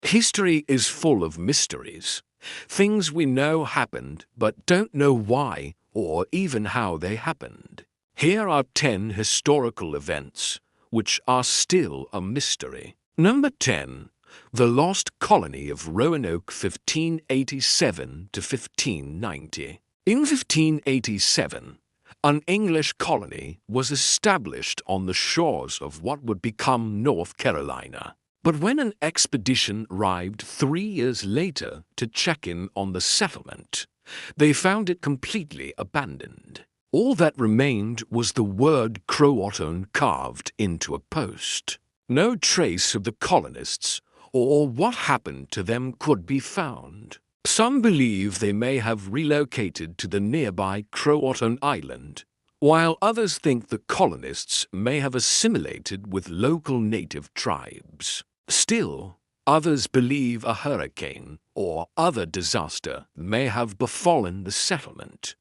History is full of mysteries. Things we know happened but don't know why or even how they happened. Here are 10 historical events which are still a mystery. Number 10. The Lost Colony of Roanoke 1587 to 1590. In 1587, an English colony was established on the shores of what would become North Carolina. But when an expedition arrived 3 years later to check in on the settlement, they found it completely abandoned. All that remained was the word Croatoan carved into a post. No trace of the colonists or what happened to them could be found. Some believe they may have relocated to the nearby Croatoan island, while others think the colonists may have assimilated with local native tribes. Still, others believe a hurricane or other disaster may have befallen the settlement.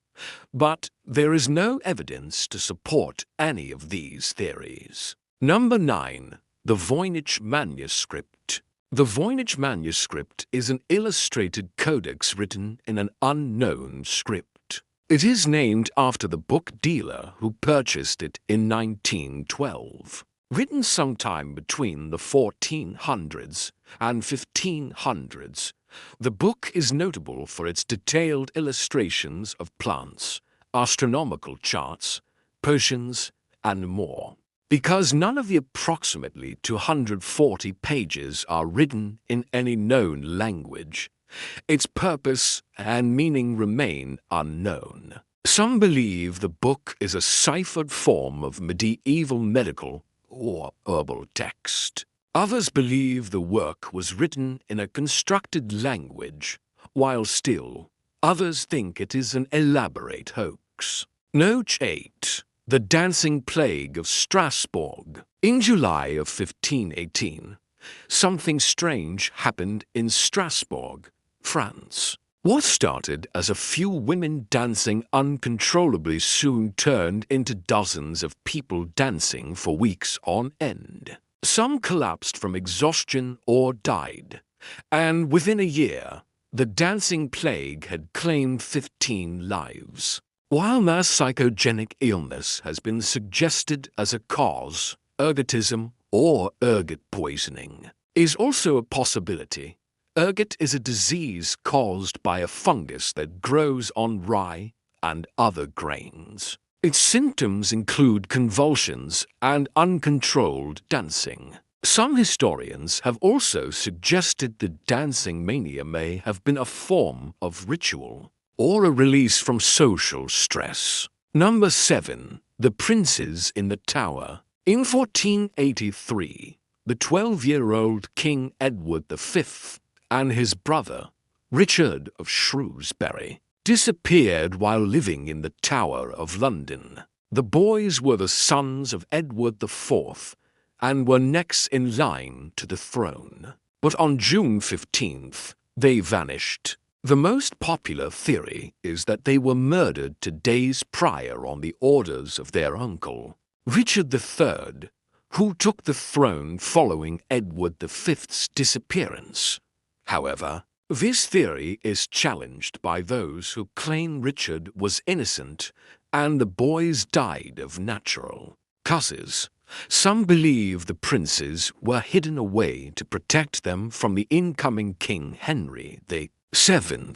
But there is no evidence to support any of these theories. Number 9. The Voynich Manuscript. The Voynich Manuscript is an illustrated codex written in an unknown script. It is named after the book dealer who purchased it in 1912. Written sometime between the 1400s and 1500s, the book is notable for its detailed illustrations of plants, astronomical charts, potions, and more. Because none of the approximately 240 pages are written in any known language, its purpose and meaning remain unknown. Some believe the book is a ciphered form of medieval medical or herbal text. Others believe the work was written in a constructed language, while still others think it is an elaborate hoax. Note 8. The Dancing Plague of Strasbourg. In July of 1518, something strange happened in Strasbourg, France. What started as a few women dancing uncontrollably soon turned into dozens of people dancing for weeks on end. Some collapsed from exhaustion or died, and within a year, the dancing plague had claimed 15 lives. While mass psychogenic illness has been suggested as a cause, ergotism or ergot poisoning is also a possibility. Ergot is a disease caused by a fungus that grows on rye and other grains. Its symptoms include convulsions and uncontrolled dancing. Some historians have also suggested the dancing mania may have been a form of ritual or a release from social stress. Number 7. The Princes in the Tower. In 1483, the 12-year-old King Edward V and his brother, Richard of Shrewsbury, disappeared while living in the Tower of London. The boys were the sons of Edward IV and were next in line to the throne. But on June 15th, they vanished. The most popular theory is that they were murdered 2 days prior on the orders of their uncle, Richard III, who took the throne following Edward V's disappearance. However, this theory is challenged by those who claim Richard was innocent and the boys died of natural causes. Some believe the princes were hidden away to protect them from the incoming King Henry VII,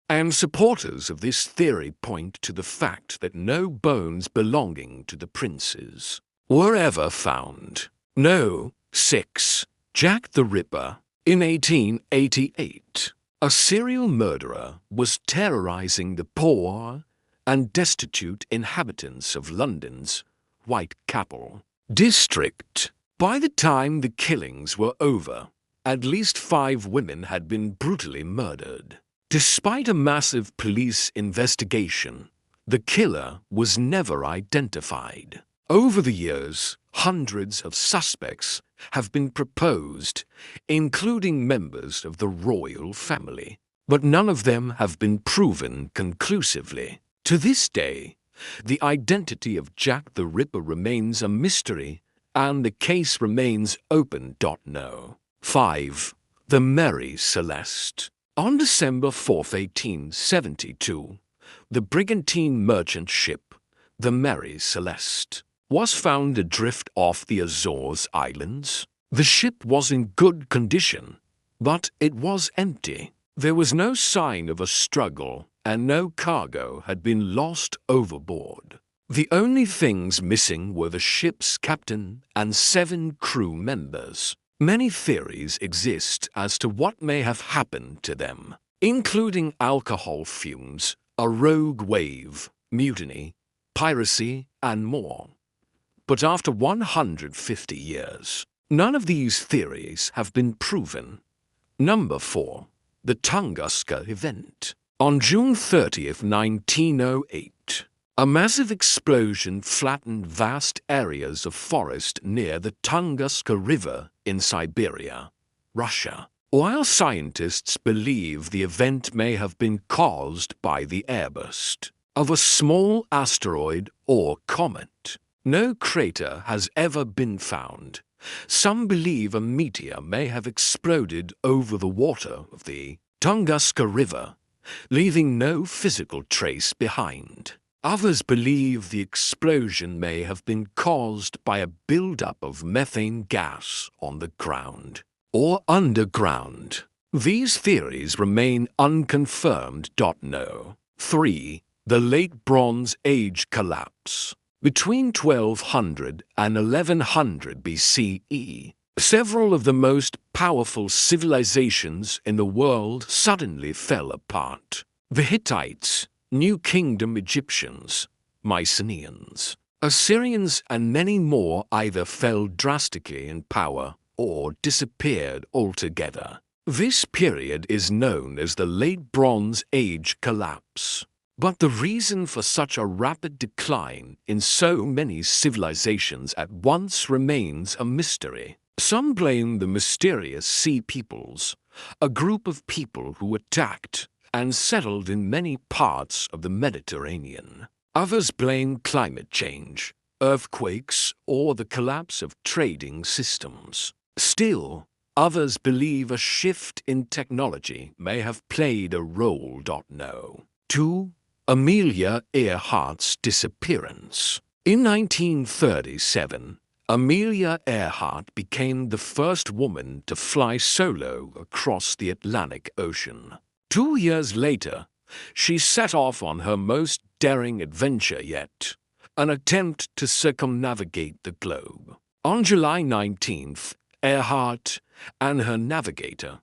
and supporters of this theory point to the fact that no bones belonging to the princes were ever found. No. 6. Jack the Ripper. In 1888, a serial murderer was terrorizing the poor and destitute inhabitants of London's Whitechapel district. By the time the killings were over, at least 5 women had been brutally murdered. Despite a massive police investigation, the killer was never identified. Over the years, hundreds of suspects have been proposed, including members of the royal family, but none of them have been proven conclusively. To this day, the identity of Jack the Ripper remains a mystery, and the case remains open. No. 5. The The Mary Celeste. On December 4, 1872, the brigantine merchant ship, the Mary Celeste, was found adrift off the Azores Islands. The ship was in good condition, but it was empty. There was no sign of a struggle, and no cargo had been lost overboard. The only things missing were the ship's captain and 7 crew members. Many theories exist as to what may have happened to them, including alcohol fumes, a rogue wave, mutiny, piracy, and more. But after 150 years, none of these theories have been proven. Number 4. The Tunguska event. On June 30th, 1908, a massive explosion flattened vast areas of forest near the Tunguska River in Siberia, Russia. While scientists believe the event may have been caused by the airburst of a small asteroid or comet, no crater has ever been found. Some believe a meteor may have exploded over the water of the Tunguska River, leaving no physical trace behind. Others believe the explosion may have been caused by a buildup of methane gas on the ground or underground. These theories remain unconfirmed. No. 3. The Late Bronze Age collapse. Between 1200 and 1100 BCE, several of the most powerful civilizations in the world suddenly fell apart. The Hittites, New Kingdom Egyptians, Mycenaeans, Assyrians, and many more either fell drastically in power or disappeared altogether. This period is known as the Late Bronze Age collapse. But the reason for such a rapid decline in so many civilizations at once remains a mystery. Some blame the mysterious Sea Peoples, a group of people who attacked and settled in many parts of the Mediterranean. Others blame climate change, earthquakes, or the collapse of trading systems. Still, others believe a shift in technology may have played a role. No. 2. Amelia Earhart's disappearance. In 1937, Amelia Earhart became the first woman to fly solo across the Atlantic Ocean. 2 years later, she set off on her most daring adventure yet, an attempt to circumnavigate the globe. On July 19th, Earhart and her navigator,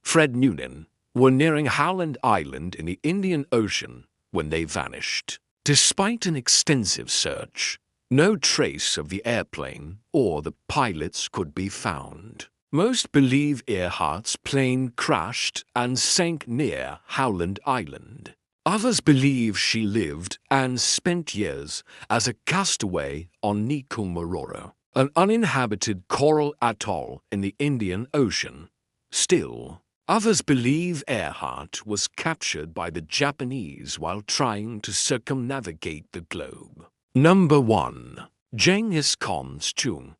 Fred Noonan, were nearing Howland Island in the Indian Ocean when they vanished. Despite an extensive search, no trace of the airplane or the pilots could be found. Most believe Earhart's plane crashed and sank near Howland Island. Others believe she lived and spent years as a castaway on Nikumaroro, an uninhabited coral atoll in the Indian Ocean. Still, others believe Earhart was captured by the Japanese while trying to circumnavigate the globe. Number 1. Genghis Khan's tomb.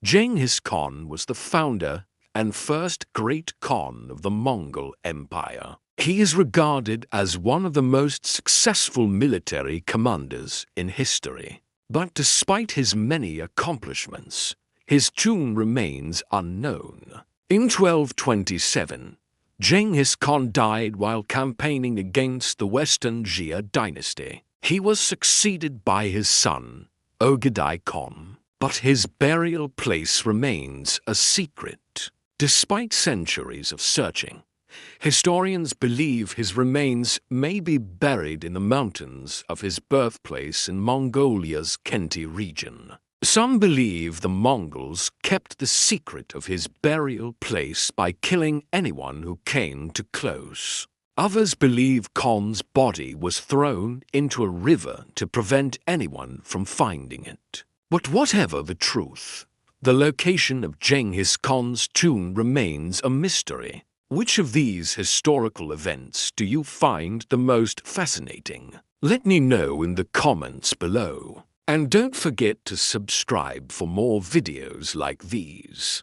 Genghis Khan was the founder and first great Khan of the Mongol Empire. He is regarded as one of the most successful military commanders in history. But despite his many accomplishments, his tomb remains unknown. In 1227, Genghis Khan died while campaigning against the Western Jia dynasty. He was succeeded by his son, Ogedai Khan, but his burial place remains a secret. Despite centuries of searching, historians believe his remains may be buried in the mountains of his birthplace in Mongolia's Khenti region. Some believe the Mongols kept the secret of his burial place by killing anyone who came too close. Others believe Khan's body was thrown into a river to prevent anyone from finding it. But whatever the truth, the location of Genghis Khan's tomb remains a mystery. Which of these historical events do you find the most fascinating? Let me know in the comments below. And don't forget to subscribe for more videos like these.